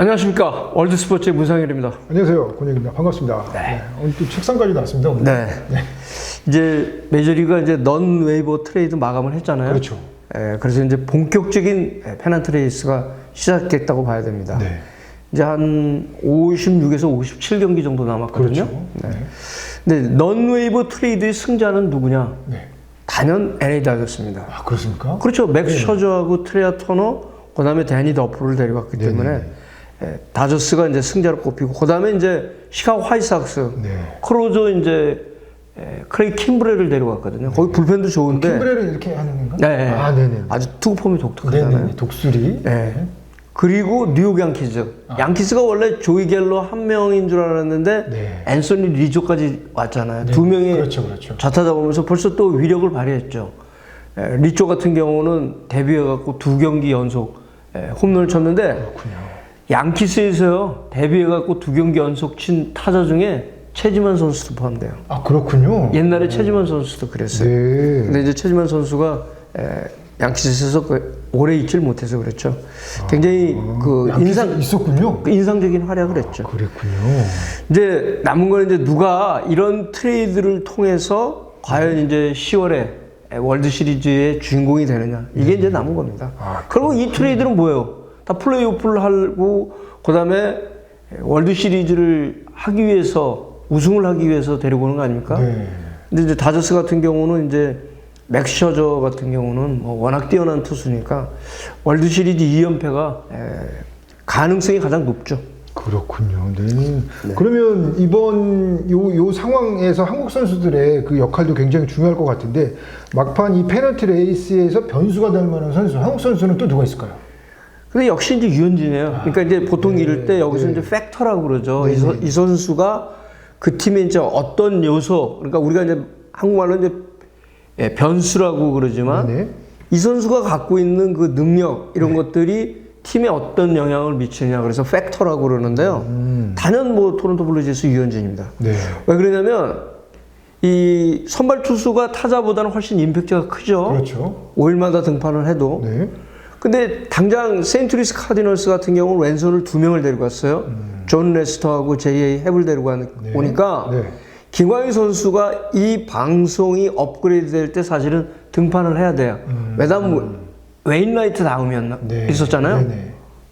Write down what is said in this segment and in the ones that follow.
안녕하십니까. 월드스포츠의 문상일입니다. 안녕하세요. 권혁입니다. 반갑습니다. 네. 오늘 또 책상까지 나왔습니다. 오늘. 네. 이제 메이저리그가 이제 넌 웨이버 트레이드 마감을 했잖아요. 그렇죠. 그래서 이제 본격적인 페넌트 레이스가 시작했다고 봐야 됩니다. 네. 이제 한 56에서 57경기 정도 남았거든요. 그렇죠. 네. 근데 넌 웨이버 트레이드의 승자는 누구냐? 네. 단연 LA 다저스입니다. 아, 그렇습니까? 그렇죠. 맥스 셔저하고 트레아 터너, 그 다음에 데니 더프를 데려갔기 때문에 다저스가 이제 승자로 꼽히고, 그 다음에 이제 시카고 화이트삭스, 크로저 이제 크레이 킴브레를 데려갔거든요. 거기 불펜도 좋은데. 킴브레를 이렇게 하는 건가? 네. 아, 네네. 아주 투구 폼이 독특하잖아요. 네네. 독수리. 네. 그리고 뉴욕 양키즈. 양키즈가 원래 조이 갤러 한 명인 줄 알았는데 앤서니 리조까지 왔잖아요. 두 명이 그렇죠. 좌타 잡으면서 벌써 또 위력을 발휘했죠. 리조 같은 경우는 데뷔해갖고 2경기 연속 홈런을 쳤는데, 그렇군요. 양키스에서요 데뷔해갖고 2경기 연속 친 타자 중에 최지만 선수도 포함돼요. 아, 그렇군요. 옛날에 최지만 선수도 그랬어요. 네. 근데 이제 최지만 선수가 양키스에서 오래 있질 못해서 그랬죠. 굉장히 있었군요. 인상적인 활약을 했죠. 그랬군요. 이제 남은 건 이제 누가 이런 트레이드를 통해서 과연 이제 10월에 월드 시리즈의 주인공이 되느냐, 이게 이제 남은 겁니다. 그리고 이 트레이드는 뭐예요? 다 플레이오프를 하고 그다음에 월드 시리즈를 하기 위해서, 우승을 하기 위해서 데리고 오는 거 아닙니까? 근데 이제 다저스 같은 경우는 이제 맥스 셔저 같은 경우는 뭐 워낙 뛰어난 투수니까 월드 시리즈 2연패가 가능성이 가장 높죠. 그렇군요. 네. 그러면 이번 요 상황에서 한국 선수들의 그 역할도 굉장히 중요할 것 같은데, 막판 이 페널티 레이스에서 변수가 될 만한 선수, 한국 선수는 또 누가 있을까요? 근데 역시 이제 유현진이에요. 그러니까 이제 보통 이럴 때 여기서 이제 팩터라고 그러죠. 이 선수가 그 팀의 이제 어떤 요소, 그러니까 우리가 이제 한국말로 이제 변수라고 그러지만 이 선수가 갖고 있는 그 능력, 이런 것들이 팀에 어떤 영향을 미치느냐, 그래서 팩터라고 그러는데요. 단연 뭐 토론토 블루제이스 유현진입니다. 왜 그러냐면 이 선발 투수가 타자보다는 훨씬 임팩트가 크죠. 그렇죠. 5일마다 등판을 해도. 근데 당장 세인트루이스 카디널스 같은 경우는 왼손을 2명을 데리고 왔어요. 존 레스터하고 J.A. 헵을 데리고 오니까 김광희 선수가 이 방송이 업그레이드 될 때 사실은 등판을 해야 돼요. 왜냐면 웨인라이트 다음이었나 있었잖아요.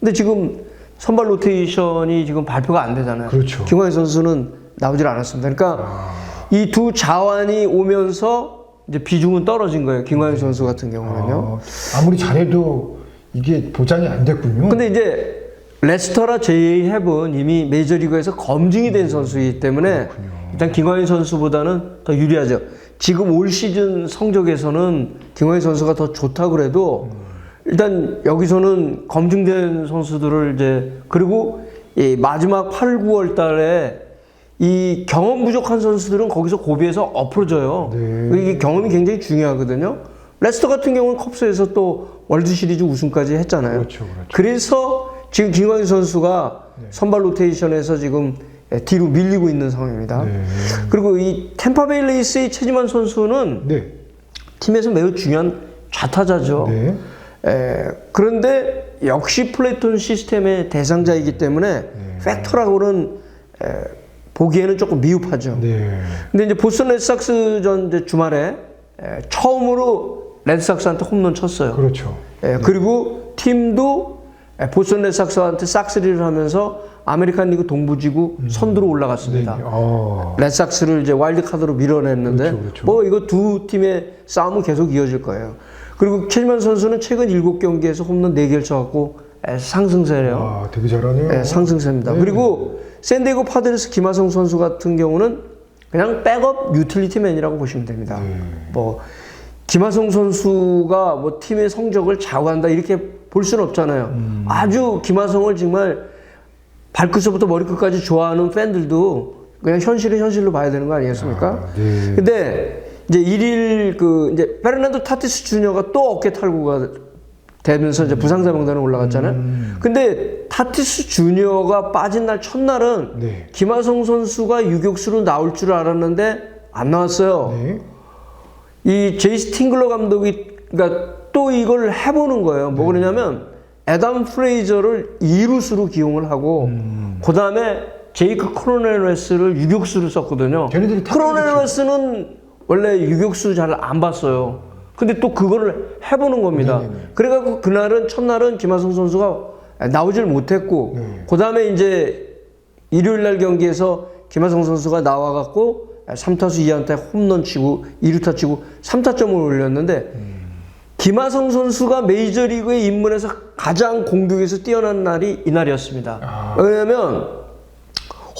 근데 지금 선발 로테이션이 지금 발표가 안 되잖아요. 그렇죠. 김광희 선수는 나오질 않았습니다. 그러니까 이 두 자완이 오면서 이제 비중은 떨어진 거예요. 김광희 선수 같은 경우는요. 아무리 잘해도 이게 보장이 안 됐군요. 근데 이제 레스터라 J.A. 헵은 이미 메이저리그에서 검증이 된 선수이기 때문에 일단 김광희 선수보다는 더 유리하죠. 지금 올 시즌 성적에서는 김광희 선수가 더 좋다고 그래도 일단 여기서는 검증된 선수들을 이제, 그리고 이 마지막 8, 9월 달에 이 경험 부족한 선수들은 거기서 고비에서 엎어져요. 이게 경험이 굉장히 중요하거든요. 레스터 같은 경우는 컵스에서 또 월드 시리즈 우승까지 했잖아요. 그래서 지금 김광희 선수가 선발 로테이션에서 지금 뒤로 밀리고 있는 상황입니다. 그리고 이 템파베이 레이스의 최지만 선수는 팀에서 매우 중요한 좌타자죠. 그런데 역시 플래톤 시스템의 대상자이기 때문에 팩터라고는 보기에는 조금 미흡하죠. 근데 이제 보스턴 레드삭스전 이제 주말에 처음으로 레드삭스한테 홈런 쳤어요. 그리고 팀도 보스턴 레드삭스한테 싹쓸이를 하면서 아메리칸 리그 동부지구 선두로 올라갔습니다. 레드삭스를 이제 와일드카드로 밀어냈는데 뭐 이거 두 팀의 싸움은 계속 이어질 거예요. 그리고 최지만 선수는 최근 7경기에서 홈런 4개를 쳐갖고 상승세래요. 되게 잘하네요. 상승세입니다. 그리고 샌디에고 파드레스 김하성 선수 같은 경우는 그냥 백업 유틸리티맨이라고 보시면 됩니다. 뭐 김하성 선수가 뭐 팀의 성적을 좌우한다 이렇게 볼 수는 없잖아요. 아주 김하성을 정말 발끝부터 머리끝까지 좋아하는 팬들도 그냥 현실은 현실로 봐야 되는 거 아니겠습니까? 근데 이제 이제 페르난도 타티스 주니어가 또 어깨 탈구가 되면서 이제 부상자 명단에 올라갔잖아요. 근데 타티스 주니어가 빠진 날 첫날은 김하성 선수가 유격수로 나올 줄 알았는데 안 나왔어요. 이 제이스 팅글러 감독이 그러니까 또 이걸 해보는 거예요. 뭐 그러냐면 애덤 프레이저를 2루수로 기용을 하고 그 다음에 제이크 크로넬웨스를 유격수로 썼거든요. 걔네들이 크로넬웨스는 원래 유격수 잘 안 봤어요. 근데 또 그거를 해보는 겁니다. 네네네. 그래갖고 그날은 첫날은 김하성 선수가 나오질 못했고 네. 그 다음에 이제 일요일 날 경기에서 김하성 선수가 나와갖고 3타수 2안타 홈런 치고 2루타 치고 3타점을 올렸는데 김하성 선수가 메이저리그에 입문해서 가장 공격에서 뛰어난 날이 이날이었습니다. 왜냐하면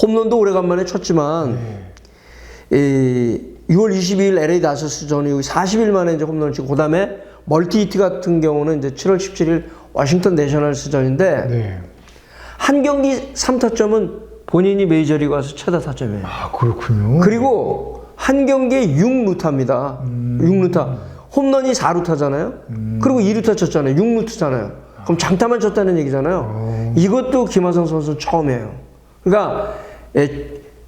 홈런도 오래간만에 쳤지만 이 6월 22일 LA 다저스전 이후 40일 만에 이제 홈런을 치고 그다음에 멀티히트 같은 경우는 이제 7월 17일 워싱턴 내셔널스전인데 네. 한 경기 3타점은 본인이 메이저리그 와서 최다 타점이에요. 아, 그렇군요. 그리고 한 경기에 6루타입니다. 6루타. 홈런이 4루타잖아요. 그리고 2루타 쳤잖아요. 6루타잖아요. 그럼 장타만 쳤다는 얘기잖아요. 이것도 김하성 선수 처음이에요. 그러니까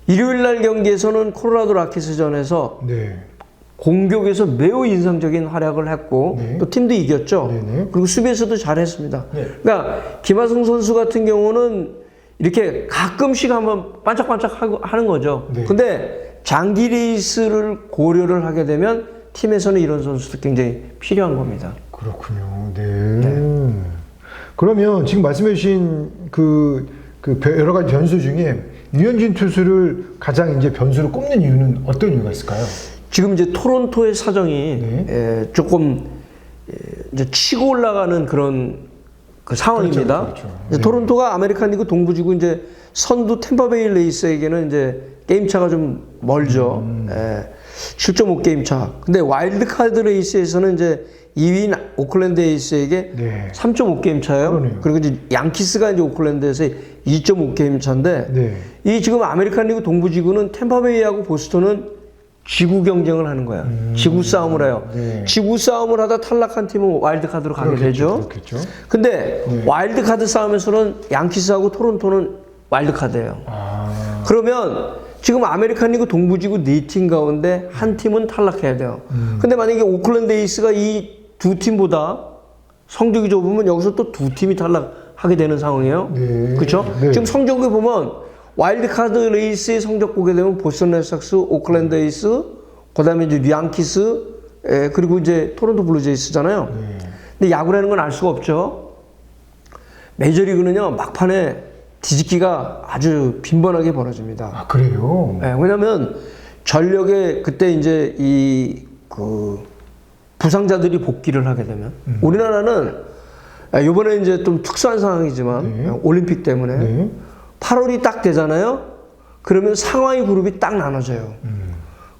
일요일 날 경기에서는 콜로라도 라키스전에서 네. 공격에서 매우 인상적인 활약을 했고 네. 또 팀도 이겼죠. 네네. 그리고 수비에서도 잘했습니다. 네. 그러니까 김하성 선수 같은 경우는 이렇게 가끔씩 한번 반짝반짝 하는 거죠. 네. 근데 장기 레이스를 고려를 하게 되면 팀에서는 이런 선수도 굉장히 필요한 겁니다. 그렇군요. 네. 그러면 지금 말씀해주신 여러 가지 변수 중에 류현진 투수를 가장 이제 변수로 꼽는 이유는 어떤 이유가 있을까요? 지금 이제 토론토의 사정이 네. 조금 이제 치고 올라가는 그런 그 상황입니다. 그렇죠. 이제 네. 토론토가 아메리칸 리그 동부지구 이제 선두 템파베이 레이스에게는 이제 게임 차가 좀 멀죠. 7.5 게임 차. 근데 와일드 카드 레이스에서는 이제 2위인 오클랜드 에이스에게 네. 3.5 게임 차예요. 그러네요. 그리고 이제 양키스가 이제 오클랜드에서 2.5 게임 차인데 네. 이 지금 아메리칸 리그 동부지구는 템파베이하고 보스턴은 지구 경쟁을 하는 거야. 지구 싸움을 해요. 네. 지구 싸움을 하다 탈락한 팀은 와일드카드로 가게 되죠. 그렇겠죠. 근데 네. 와일드카드 싸움에서는 양키스하고 토론토는 와일드카드예요. 아, 그러면 지금 아메리칸 리그 동부지구 4팀 가운데 한 팀은 탈락해야 돼요. 근데 만약에 오클랜드 에이스가 이 두 팀보다 성적이 좁으면 여기서 또 두 팀이 탈락하게 되는 상황이에요. 네. 그렇죠? 네. 지금 성적을 보면 와일드카드 레이스의 성적 보게 되면 보스턴 레드삭스, 오클랜드 에이스, 그다음에 이제 양키스, 그리고 이제 토론토 블루제이스잖아요. 네. 근데 야구라는 건 알 수가 없죠. 메이저리그는요 막판에 뒤집기가 아주 빈번하게 벌어집니다. 아, 그래요? 왜냐하면 전력에 그때 이제 부상자들이 복귀를 하게 되면 우리나라는 이번에 이제 좀 특수한 상황이지만 네. 올림픽 때문에 네. 8월이 딱 되잖아요. 그러면 상하이 그룹이 딱 나눠져요.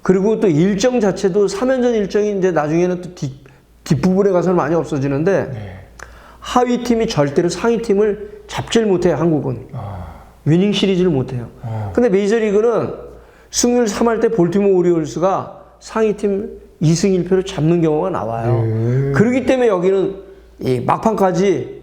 그리고 또 일정 자체도 3연전 일정이 이제 나중에는 또 뒷부분에 가서는 많이 없어지는데 네. 하위 팀이 절대로 상위 팀을 잡질 못해요. 한국은 위닝 시리즈를 못해요. 근데 메이저리그는 승률 3할 때 볼티모어 오리올스가 상위 팀 2승 1패로 잡는 경우가 나와요. 네. 그렇기 때문에 여기는 이 막판까지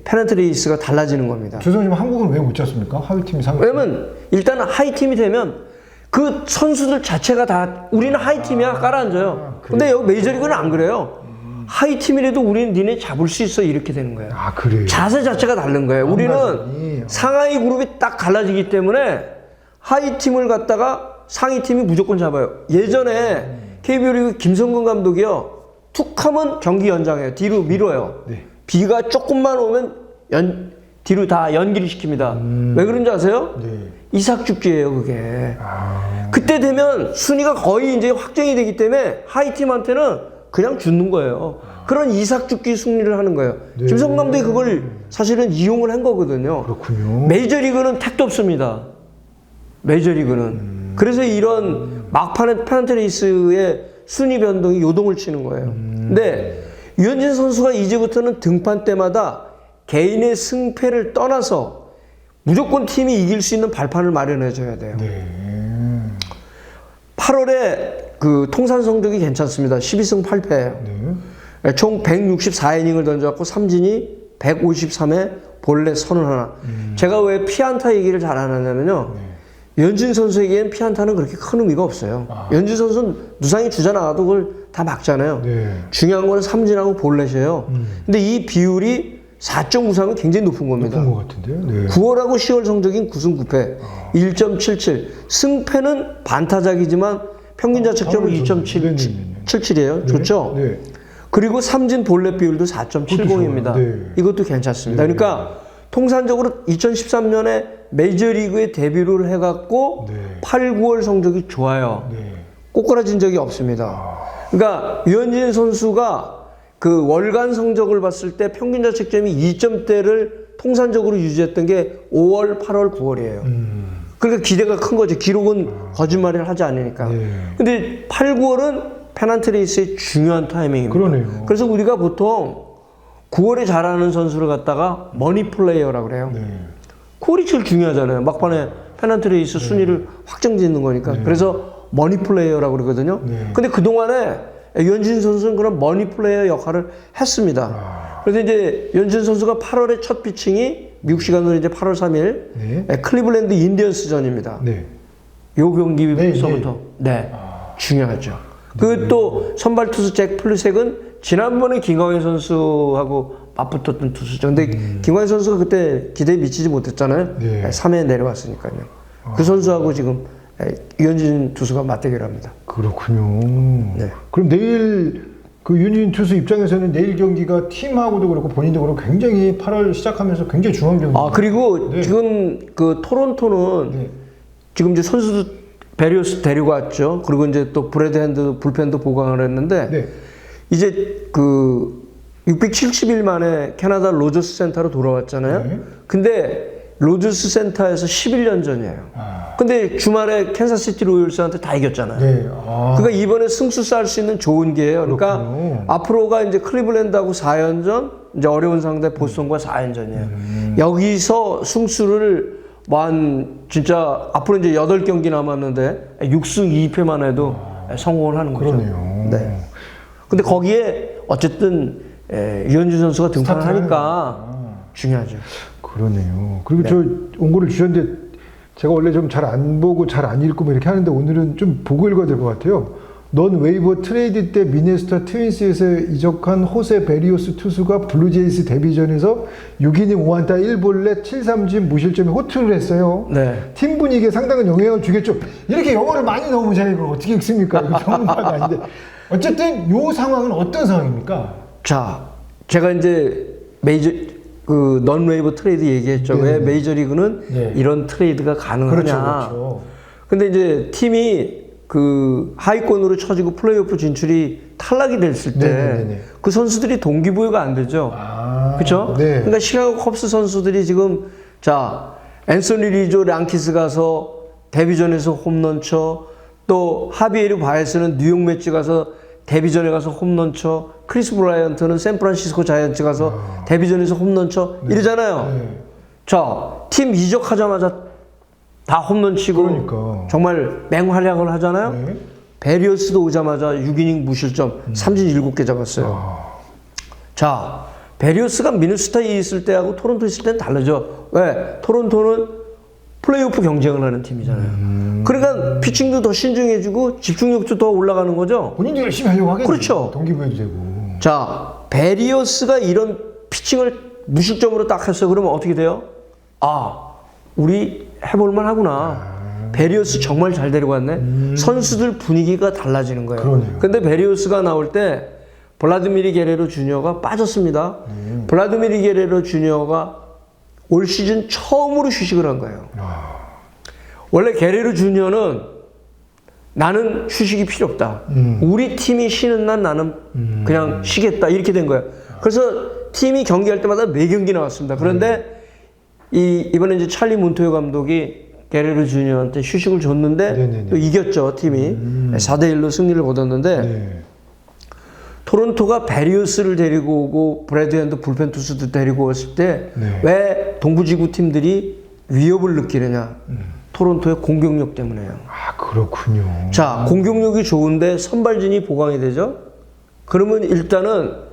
페넌트 레이스가 달라지는 겁니다. 죄송하지만 한국은 왜 못 잡습니까? 하위 팀이 상위. 왜냐면 일단 하이 팀이 되면 그 선수들 자체가 다 우리는 하이 팀이야 깔아앉아요. 근데 여기 메이저리그는 안 그래요. 하이 팀이라도 우리는 니네 잡을 수 있어 이렇게 되는 거예요. 아, 그래요? 자세 자체가 다른 거예요. 우리는 맞아요. 상하이 그룹이 딱 갈라지기 때문에 하이 팀을 갖다가 상위 팀이 무조건 잡아요. 예전에 KBO 리그 김성근 감독이요. 툭 하면 경기 연장해요. 뒤로 밀어요. 네. 비가 조금만 오면 뒤로 다 연기를 시킵니다. 왜 그런지 아세요? 네. 이삭죽지예요, 그게. 아, 그때 되면 순위가 거의 이제 확정이 되기 때문에 하이 팀한테는 그냥 주는 거예요. 그런 이삭죽기 승리를 하는 거예요. 네. 김성근 감독이 그걸 사실은 이용을 한 거거든요. 그렇군요. 메이저리그는 택도 없습니다. 메이저리그는. 그래서 이런 막판에 페넌트 레이스의 순위 변동이 요동을 치는 거예요. 근데 유현진 선수가 이제부터는 등판 때마다 개인의 승패를 떠나서 무조건 팀이 이길 수 있는 발판을 마련해 줘야 돼요. 네. 8월에 그 통산 성적이 괜찮습니다. 12승 8패예요. 네. 총 164이닝을 던져갖고 삼진이 153에 볼넷 31. 제가 왜 피안타 얘기를 잘 안 하냐면요. 연진 선수에게는 피안타는 그렇게 큰 의미가 없어요. 연진 선수는 누상이 주자 나가도 그걸 다 막잖아요. 네. 중요한 거는 삼진하고 볼넷이에요. 근데 이 비율이 4.93은 굉장히 높은 겁니다. 높은 것 같은데요. 네. 9월하고 10월 성적인 9승 9패, 1.77. 승패는 반타작이지만 평균 자책점은 2.77이에요. 좋죠? 네. 그리고 삼진 볼넷 비율도 4.70입니다. 네. 이것도 괜찮습니다. 네. 그러니까 통산적으로 2013년에 메이저리그에 데뷔를 해갖고 네. 8, 9월 성적이 좋아요. 네. 꼬꾸라진 적이 없습니다. 그러니까 유현진 선수가 그 월간 성적을 봤을 때 평균 자책점이 2점대를 통산적으로 유지했던 게 5월, 8월, 9월이에요. 그러니까 기대가 큰 거죠. 기록은 거짓말을 하지 않으니까. 네. 근데 8, 9월은 페넌트 레이스의 중요한 타이밍입니다. 그러네요. 그래서 우리가 보통 9월에 잘하는 선수를 갖다가 머니 플레이어라고 그래요. 네. 9월이 제일 중요하잖아요. 막판에 페넌트 레이스 순위를 확정짓는 거니까. 그래서 머니 플레이어라고 그러거든요. 네. 근데 그동안에 유현진 선수는 그런 머니 플레이어 역할을 했습니다. 그래서 이제 유현진 선수가 8월에 첫 피칭이 미국 시간으로 이제 8월 3일 네. 클리블랜드 인디언스전입니다. 네. 요 경기서부터 중요하죠. 그 또 선발 투수 잭 플루색은 지난번에 김광현 선수하고 맞붙었던 투수죠. 근데 김광현 선수가 그때 기대에 미치지 못했잖아요. 네. 3회에 내려왔으니까요. 그 선수하고 지금 유현진 투수가 맞대결합니다. 그렇군요. 네. 그럼 내일 그 유현진 투수 입장에서는 내일 경기가 팀하고도 그렇고 본인도 그렇고 굉장히 8월 시작하면서 굉장히 중요한 경기. 아 그리고 네. 지금 그 토론토는 네. 지금 이제 선수도 베리오스 데리고 왔죠. 그리고 이제 또 브래드 핸드 불펜도 보강을 했는데 네. 이제 그 670일 만에 캐나다 로저스 센터로 돌아왔잖아요. 네. 근데 로저스 센터에서 11년 전이에요. 근데 주말에 캔사시티 로열스한테 다 이겼잖아요. 네. 그러니까 이번에 승수 쌓을 수 있는 좋은 기회예요. 그러니까 그렇군요. 앞으로가 이제 클리블랜드하고 4연전, 이제 어려운 상대 보스턴과 4연전이에요. 여기서 승수를 진짜 앞으로 이제 8경기 남았는데 6승 2패만 해도 성공을 하는 거죠. 그러네요. 네. 근데 거기에 어쨌든 유현진 선수가 등판을 하니까 중요하죠. 그러네요. 그리고 네. 저 원고를 주셨는데 제가 원래 좀 잘 안 보고 잘 안 읽고 뭐 이렇게 하는데 오늘은 좀 보고 읽어야 될 것 같아요. 넌 웨이버 트레이드 때 미네소타 트윈스에서 이적한 호세 베리오스 투수가 블루제이스 데뷔전에서 6이닝 5안타 1볼넷 7삼진 무실점에 호투를 했어요. 네. 팀 분위기에 상당한 영향을 주겠죠. 이렇게 영어를 많이 넣으면 제가 이걸 어떻게 읽습니까? 이거 전문가가 아닌데. 어쨌든 요 상황은 어떤 상황입니까? 자, 제가 이제 그 넌웨이버 트레이드 얘기했죠. 네. 왜 메이저리그는 네. 이런 트레이드가 가능하냐. 그렇죠. 근데 이제 팀이 그 하위권으로 쳐지고 플레이오프 진출이 탈락이 됐을 때 네네네네. 그 선수들이 동기부여가 안 되죠. 그렇죠? 네. 그러니까 시카고 컵스 선수들이 지금 자 앤서니 리조 랑키스 가서 데뷔전에서 홈런 쳐, 또 하비에르 바에스는 뉴욕 매치 가서 데뷔전에 가서 홈런 쳐, 크리스 브라이언트는 샌프란시스코 자이언츠 가서 데뷔전에서 홈런 쳐 이러잖아요. 네. 자, 팀 이적하자마자 다 홈런 치고 그러니까. 정말 맹활약을 하잖아요. 네. 베리어스도 오자마자 6이닝 무실점, 삼진 7개 잡았어요. 자, 베리어스가 미네소타에 있을 때하고 토론토에 있을 때는 다르죠. 왜? 토론토는 플레이오프 경쟁을 하는 팀이잖아요. 그러니까 피칭도 더 신중해지고 집중력도 더 올라가는 거죠. 본인도 열심히 하려고 하겠죠. 그렇죠. 동기부여도 되고. 자, 베리어스가 이런 피칭을 무실점으로 딱 했어요. 그러면 어떻게 돼요? 아, 우리 해볼만 하구나. 베리어스 정말 잘 데려갔네. 선수들 분위기가 달라지는 거예요. 그러네요. 근데 베리어스가 나올 때 블라디미르 게레로 주니어가 빠졌습니다. 블라디미르 게레로 주니어가 올 시즌 처음으로 휴식을 한 거예요. 원래 게레로 주니어는 나는 휴식이 필요 없다. 우리 팀이 쉬는 날 나는 그냥 쉬겠다. 이렇게 된 거예요. 그래서 팀이 경기할 때마다 4경기 나왔습니다. 그런데 이번에 이제 찰리 몬토요 감독이 게레로 주니어한테 휴식을 줬는데 네네네. 또 이겼죠, 팀이. 4대1로 승리를 거뒀는데 네. 토론토가 베리우스를 데리고 오고 브래드 핸드 불펜 투수도 데리고 왔을 때 왜 동부지구 팀들이 위협을 느끼느냐? 토론토의 공격력 때문에요. 아, 그렇군요. 자, 공격력이 좋은데 선발진이 보강이 되죠? 그러면 일단은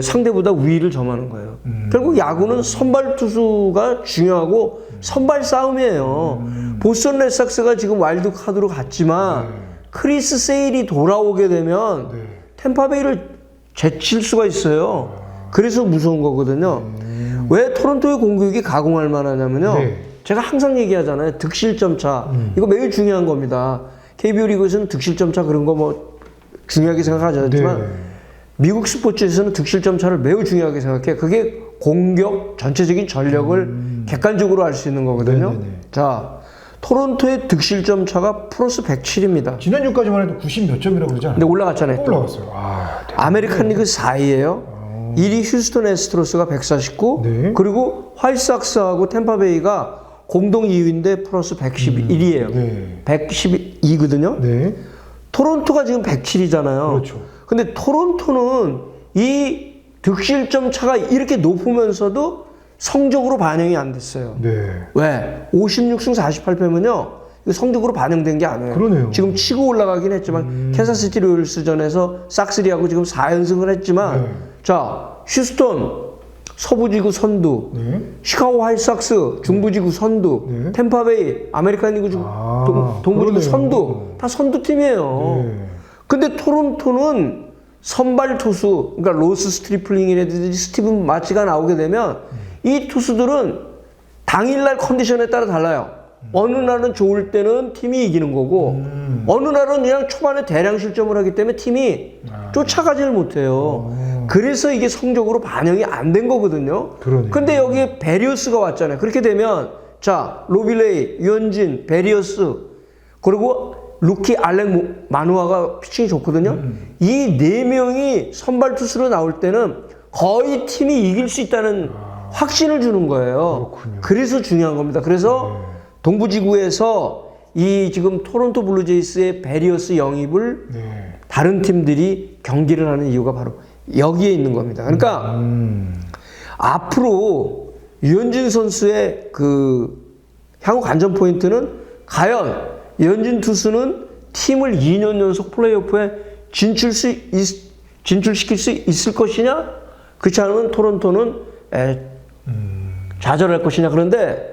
상대보다 위를 점하는 거예요. 결국 야구는 선발 투수가 중요하고 선발 싸움이에요. 보스턴 레드삭스가 지금 와일드 카드로 갔지만 크리스 세일이 돌아오게 되면 템파베이를 제칠 수가 있어요. 그래서 무서운 거거든요. 왜 토론토의 공격이 가공할 만하냐면요. 네. 제가 항상 얘기하잖아요. 득실점 차. 이거 매우 중요한 겁니다. KBO 리그에서는 득실점 차 그런 거 뭐 중요하게 생각하지 않지만 네. 미국 스포츠에서는 득실점 차를 매우 중요하게 생각해. 그게 공격 전체적인 전력을 객관적으로 알 수 있는 거거든요. 네네네. 자, 토론토의 득실점 차가 플러스 107입니다. 지난주까지만 해도 90 몇 점이라고 그러지 않아요? 근데 올라갔잖아요. 또. 올라갔어요. 아, 아메리칸 리그 4위예요. 1위 휴스턴 애스트로스가 149. 네. 그리고 화이트삭스하고 템파베이가 공동 2위인데 플러스 111이에요. 네. 112거든요. 네. 토론토가 지금 107이잖아요. 그렇죠. 근데 토론토는 이 득실점 차가 이렇게 높으면서도 성적으로 반영이 안 됐어요. 네. 왜? 56승 48패면요. 이거 성적으로 반영된 게 아니에요. 그러네요. 지금 치고 올라가긴 했지만 캔사시티 로열스전에서 삭스리하고 지금 4연승을 했지만 네. 자, 휴스턴 서부지구 선두, 네. 시카고 화이트삭스 중부지구 선두, 네. 템파베이 아메리칸 리그 동부지구 그러네요. 선두, 다 선두팀이에요. 네. 근데 토론토는 선발 투수, 그러니까 로스 스트리플링이라든지 스티븐 마치가 나오게 되면 이 투수들은 당일날 컨디션에 따라 달라요. 어느 날은 좋을 때는 팀이 이기는 거고 어느 날은 그냥 초반에 대량 실점을 하기 때문에 팀이 쫓아가지를 못해요. 그래서 이게 성적으로 반영이 안 된 거거든요. 그러네요. 근데 여기에 베리어스가 왔잖아요. 그렇게 되면 자, 로빌레이, 유현진, 베리어스 그리고 루키 알렉 마누아가 피칭이 좋거든요. 이 네 명이 선발 투수로 나올 때는 거의 팀이 이길 수 있다는 확신을 주는 거예요. 그렇군요. 그래서 중요한 겁니다. 그래서 동부지구에서 이 지금 토론토 블루제이스의 베리어스 영입을 네. 다른 팀들이 경기를 하는 이유가 바로 여기에 있는 겁니다. 그러니까 앞으로 유현진 선수의 그 향후 관전 포인트는 과연 유현진 투수는 팀을 2년 연속 플레이오프에 진출시킬 수 있을 것이냐? 그렇지 않으면 토론토는 좌절할 것이냐? 그런데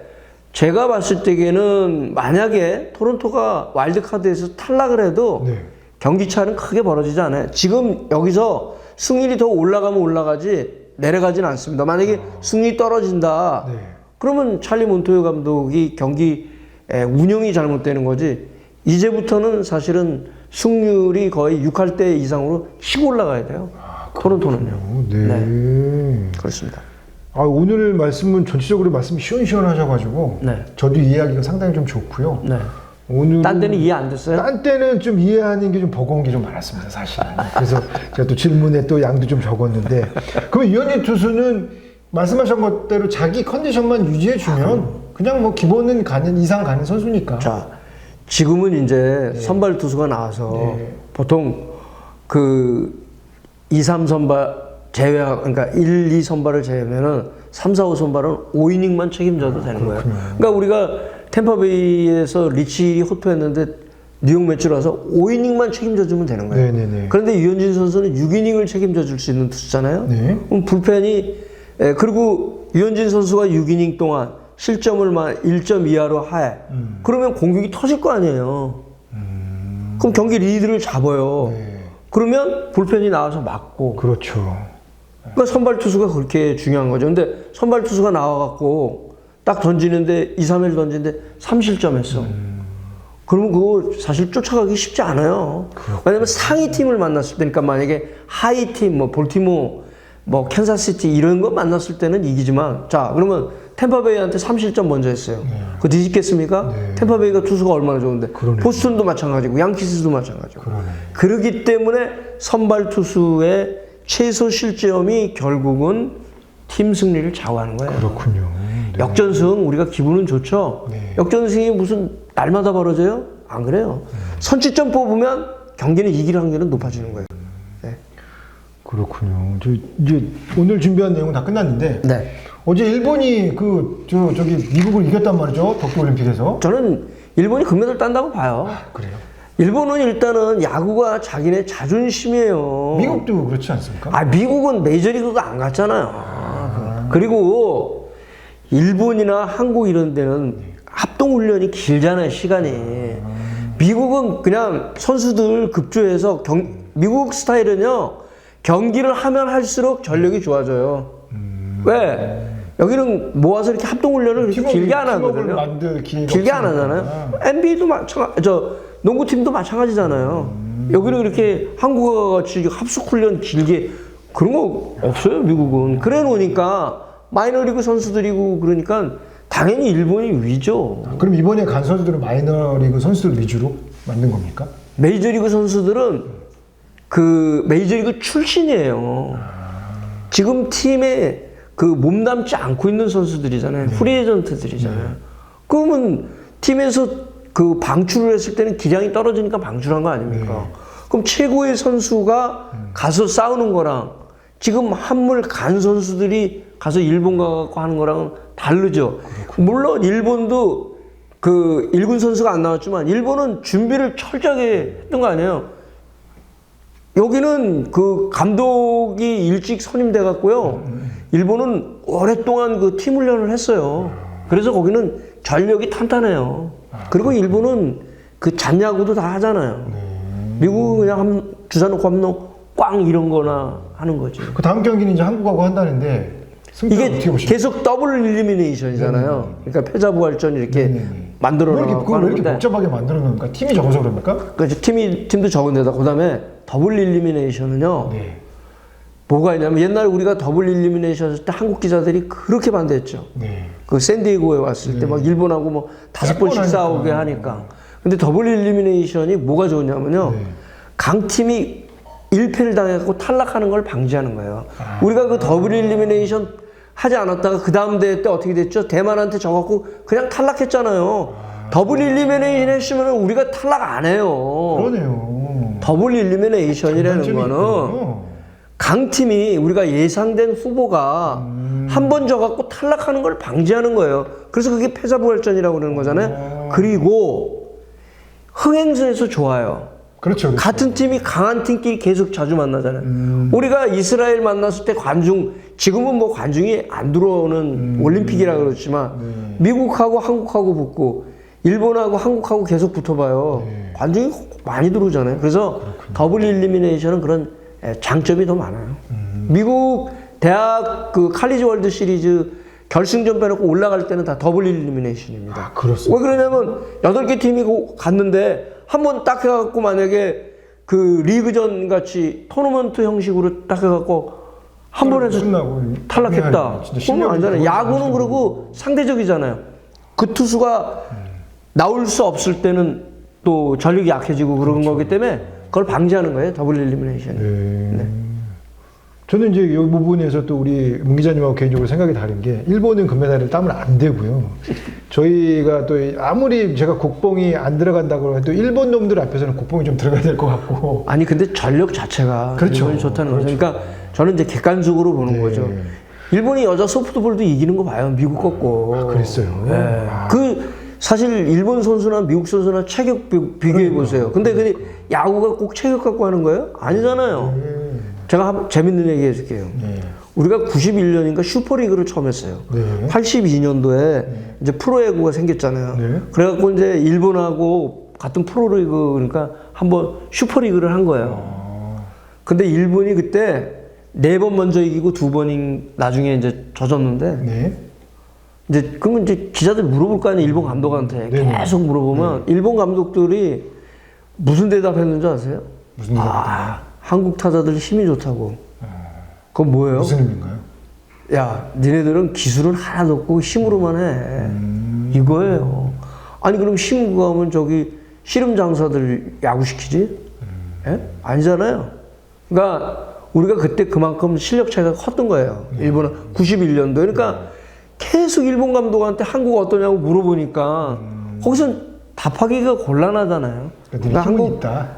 제가 봤을 때에는 만약에 토론토가 와일드카드에서 탈락을 해도 네. 경기차는 크게 벌어지지 않아요. 지금 여기서 승률이 더 올라가면 올라가지 내려가지는 않습니다. 만약에 승률이 떨어진다. 네. 그러면 찰리 몬토요 감독이 경기 운영이 잘못되는 거지. 이제부터는 사실은 승률이 거의 6할 대 이상으로 치고 올라가야 돼요. 토론토는요. 네. 그렇습니다. 아, 오늘 말씀은 전체적으로 말씀이 시원시원하셔가지고 네. 저도 이해하기가 상당히 좀 좋고요. 네. 오늘 딴 데는 이해 안 됐어요? 딴 때는 좀 이해하는 게 좀 버거운 게 좀 많았습니다, 사실은. 그래서 제가 또 질문에 또 양도 좀 적었는데, 그럼 유현진 투수는 말씀하신 것대로 자기 컨디션만 유지해주면 그냥 뭐 기본은 이상 가는 선수니까. 자, 지금은 이제 선발 투수가 나와서 네. 보통 그 2, 3 선발 그러니까 1, 2 선발을 제외하면은 3, 4, 5 선발은 5이닝만 책임져도 되는 거예요. 그러니까 우리가 템파베이에서 리치 호투했는데 뉴욕 매치로 와서 5이닝만 책임져주면 되는 거예요. 네네네. 그런데 유현진 선수는 6이닝을 책임져 줄 수 있는 투수잖아요. 네. 그럼 불펜이 그리고 유현진 선수가 6이닝 동안 실점을 1점 이하로 해. 그러면 공격이 터질 거 아니에요. 그럼 경기 리드를 잡아요. 네. 그러면 불펜이 나와서 막고. 그렇죠. 그러니까 선발 투수가 그렇게 중요한 거죠. 근데 선발 투수가 나와갖고 딱 던지는데 2, 3일 던지는데 3실점 했어. 그러면 그거 사실 쫓아가기 쉽지 않아요. 왜냐면 상위 팀을 만났을 때니까 만약에 하위 팀, 뭐 볼티모, 뭐 캔사시티 이런 거 만났을 때는 이기지만 자, 그러면 템파베이한테 3실점 먼저 했어요. 그거 뒤집겠습니까? 템파베이가 투수가 얼마나 좋은데. 그러네요. 보스턴도 마찬가지고 양키스도 마찬가지고. 그러네. 그렇기 때문에 선발 투수의 최소 실점이 결국은 팀 승리를 좌우하는 거예요. 그렇군요. 네. 역전승 우리가 기분은 좋죠. 네. 역전승이 무슨 날마다 벌어져요? 안 그래요. 선취점 뽑으면 경기는 이길 확률은 높아지는 거예요. 네. 그렇군요. 이제 오늘 준비한 내용은 다 끝났는데 네. 어제 일본이 저기 미국을 이겼단 말이죠. 도쿄올림픽에서. 저는 일본이 금메달 딴다고 봐요. 그래요? 일본은 일단은 야구가 자기네 자존심이에요. 미국도 그렇지 않습니까? 아, 미국은 메이저리그가 안 갔잖아요. 그리고 일본이나 한국 이런 데는 합동훈련이 길잖아요, 시간이. 미국은 그냥 선수들 급조해서 미국 스타일은요, 경기를 하면 할수록 전력이 좋아져요. 왜? 여기는 모아서 이렇게 합동훈련을 그렇게 길게 안 하거든요. 길게 안 하잖아요. NBA도 농구팀도 마찬가지잖아요. 여기는 이렇게 한국과 같이 합숙훈련 길게 그런 거 없어요, 미국은. 그래 놓으니까 마이너리그 선수들이고 그러니까 당연히 일본이 위죠. 그럼 이번에 간 선수들은 마이너리그 선수들 위주로 만든 겁니까? 메이저리그 선수들은 그 메이저리그 출신이에요. 지금 팀에 그 몸담지 않고 있는 선수들이잖아요. 프리에이전트들이잖아요. 그러면 팀에서 그 방출을 했을 때는 기량이 떨어지니까 방출한 거 아닙니까? 그럼 최고의 선수가 가서 싸우는 거랑 지금 한물 간 선수들이 가서 일본 가고 하는 거랑은 다르죠. 물론 일본도 그 1군 선수가 안 나왔지만 일본은 준비를 철저하게 했던 거 아니에요. 여기는 그 감독이 일찍 선임돼 갖고요. 일본은 오랫동안 그 팀 훈련을 했어요. 그래서 거기는 전력이 탄탄해요. 그리고 일본은 그 잣야구도 다 하잖아요. 미국은 그냥 주사 놓고 한번 꽝 이런 거나 하는 거지. 그 다음 경기는 이제 한국하고 한다는데 이게 계속 더블 일리미네이션이잖아요. 그러니까 패자부활전 이렇게 만들어 놓고 그걸 왜 이렇게 복잡하게 만들어 놓습니까? 팀이 적어서 그럽니까? 그렇죠. 팀도 적은데다 그다음에 더블 일리미네이션은요. 뭐가 있냐면 옛날에 우리가 더블 일리미네이션 했을 때 한국 기자들이 그렇게 반대했죠. 그 샌디에고에 왔을 때 막 일본하고 뭐 5번씩 싸우게 하니까. 근데 더블 일리미네이션이 뭐가 좋냐면요. 강팀이 1패를 당해갖고 탈락하는 걸 방지하는 거예요. 우리가 그 더블 일리미네이션 하지 않았다가 그 다음 대회 때 어떻게 됐죠? 대만한테 져갖고 그냥 탈락했잖아요. 더블 일리미네이션 했으면 우리가 탈락 안 해요. 그러네요. 더블 일리미네이션이라는 거는 강팀이 우리가 예상된 후보가 한 번 져갖고 탈락하는 걸 방지하는 거예요. 그래서 그게 패자부활전이라고 그러는 거잖아요. 그리고 흥행수에서 좋아요. 그렇죠. 같은 팀이 강한 팀끼리 계속 자주 만나잖아요. 우리가 이스라엘 만났을 때 관중, 지금은 뭐 관중이 안 들어오는 올림픽이라 그렇지만 미국하고 한국하고 붙고 일본하고 한국하고 계속 붙어봐요. 관중이 많이 들어오잖아요. 그래서 더블 일리미네이션은 그런 장점이 더 많아요. 미국 대학 그 칼리지 월드 시리즈 결승전 빼놓고 올라갈 때는 다 더블 일리미네이션입니다. 그렇습니다. 왜 그러냐면 8개 팀이 갔는데 한 번 딱 해갖고 만약에 그 리그전 같이 토너먼트 형식으로 딱 해갖고 한 번에서 탈락했다. 그러면 아니잖아요. 야구는 그러고 상대적이잖아요. 그 투수가 나올 수 없을 때는 또 전력이 약해지고 그런 거기 때문에 그걸 방지하는 거예요. 더블 일리미네이션이. 네. 저는 이제 이 부분에서 또 우리 문 기자님하고 개인적으로 생각이 다른 게 일본은 금메달을 따면 안 되고요. 저희가 또 아무리 제가 곡봉이 안 들어간다고 해도 일본 놈들 앞에서는 곡봉이 좀 들어가야 될 것 같고. 아니 근데 전력 자체가 그렇죠. 일본이 좋다는 거죠. 그러니까 저는 이제 객관적으로 보는 거죠. 일본이 여자 소프트볼도 이기는 거 봐요. 미국 꺾고. 그랬어요. 네. 그 사실 일본 선수나 미국 선수나 체격 비교해 보세요. 근데 그 야구가 꼭 체격 갖고 하는 거예요? 아니잖아요. 제가 재밌는 얘기 해줄게요. 우리가 91년인가 슈퍼리그를 처음 했어요. 82년도에 이제 프로야구가 생겼잖아요. 그래갖고 이제 일본하고 같은 프로리그 그러니까 한번 슈퍼리그를 한 거예요. 근데 일본이 그때 4번 먼저 이기고 2번이 나중에 이제 져줬는데 이제 그러면 이제 기자들 물어볼 거 아니에요. 일본 감독한테 계속 물어보면 일본 감독들이 무슨 대답했는지 아세요? 무슨 대답이요? 한국 타자들 힘이 좋다고. 그건 뭐예요? 무슨 의미인가요? 야, 니네들은 기술은 하나도 없고 힘으로만 해. 이거예요. 아니 그럼 힘으로 하면 저기 씨름 장사들 야구시키지? 예? 아니잖아요. 그러니까 우리가 그때 그만큼 실력 차이가 컸던 거예요. 일본은 91년도. 그러니까 계속 일본 감독한테 한국 어떠냐고 물어보니까 거기서 답하기가 곤란하잖아요. 그러니까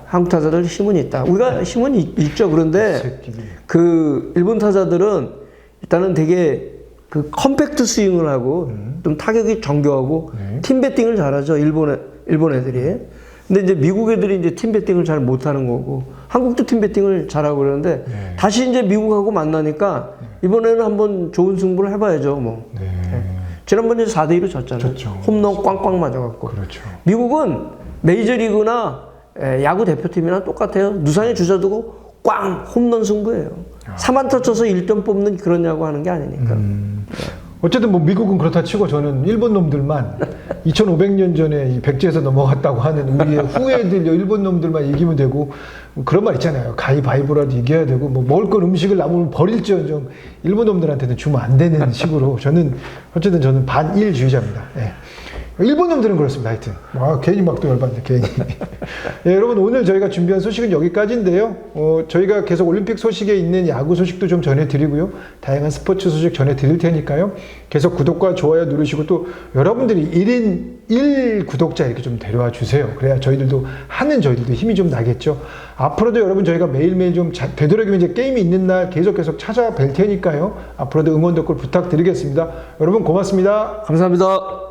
한국 타자들 힘은 있다. 우리가 힘은 있죠. 그런데 그 일본 타자들은 일단은 되게 그 컴팩트 스윙을 하고 좀 타격이 정교하고 팀 배팅을 잘하죠. 일본 애들이. 근데 이제 미국 애들이 이제 팀 배팅을 잘 못하는 거고 한국도 팀 배팅을 잘하고 그러는데 다시 이제 미국하고 만나니까 이번에는 한번 좋은 승부를 해봐야죠. 뭐. 지난번에 4대2로 졌잖아요. 홈런 꽝꽝 맞아갖고. 그렇죠. 미국은 메이저리그나 야구 대표팀이나 똑같아요. 누상의 주자 두고 꽝 홈런 승부예요. 3안타 쳐서 1점 뽑는 그런 야구 하는 게 아니니까. 어쨌든 뭐 미국은 그렇다 치고 저는 일본 놈들만 2500년 전에 이 백제에서 넘어갔다고 하는 우리의 후예들 일본 놈들만 이기면 되고 그런 말 있잖아요. 가위바위보라도 이겨야 되고 뭐 먹을 건 음식을 남으면 버릴지언정 일본 놈들한테는 주면 안 되는 식으로 저는 어쨌든 저는 반일주의자입니다. 예. 일본 놈들은 그렇습니다. 하여튼 괜히 막 또 열받네 괜히. 예, 여러분 오늘 저희가 준비한 소식은 여기까지인데요. 저희가 계속 올림픽 소식에 있는 야구 소식도 좀 전해드리고요. 다양한 스포츠 소식 전해드릴 테니까요. 계속 구독과 좋아요 누르시고 또 여러분들이 1인 1 구독자 이렇게 좀 데려와 주세요. 그래야 저희들도 힘이 좀 나겠죠. 앞으로도 여러분 저희가 매일매일 좀 되도록이면 이제 게임이 있는 날 계속 찾아뵐 테니까요. 앞으로도 응원 댓글 부탁드리겠습니다. 여러분 고맙습니다. 감사합니다.